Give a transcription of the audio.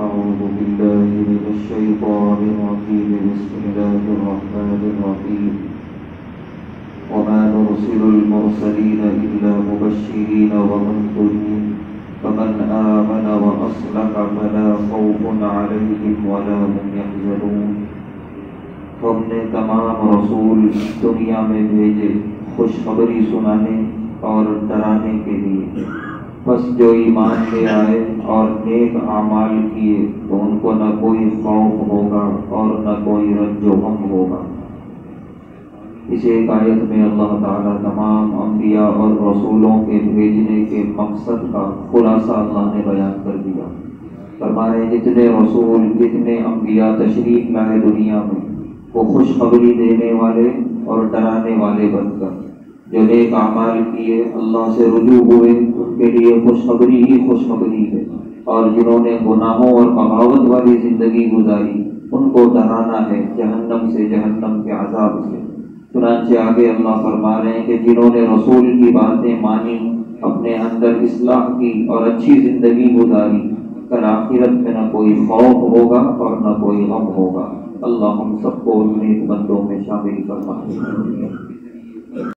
أعوذ بالله من الشيطان الرجيم. بسم الله الرحمن الرحيم. وما نرسل المرسلين إلا مبشرين ومنذرين فمن آمن وأصلح فلا خوف عليهم ولا هم يحزنون. ہم نے تمام رسول دنیا میں بھیجے خوشخبری سنانے اور ڈرانے کے لیے، بس جو ایمان لے آئے اور نیک اعمال کیے تو ان کو نہ کوئی خوف ہوگا اور نہ کوئی رنج و غم ہوگا۔ اس ایک آیت میں اللہ تعالیٰ تمام انبیاء اور رسولوں کے بھیجنے کے مقصد کا خلاصہ اللہ نے بیان کر دیا۔ فرمانے جتنے رسول جتنے انبیاء تشریف لائے دنیا میں، وہ خوشخبری دینے والے اور ڈرانے والے بن کر، جو نیک اعمال کیے اللہ سے رجوع ہوئے ان کے لیے خوشخبری ہی خوشخبری ہے، اور جنہوں نے گناہوں اور بغاوت والی زندگی گزاری ان کو ڈرانا ہے جہنم سے، جہنم کے عذاب سے۔ چنانچہ آگے اللہ فرما رہے ہیں کہ جنہوں نے رسول کی باتیں مانی، اپنے اندر اصلاح کی اور اچھی زندگی گزاری، کل آخرت میں نہ کوئی خوف ہوگا اور نہ کوئی غم ہوگا۔ اللہ ہم سب کو نیک بندوں میں شامل فرمائے۔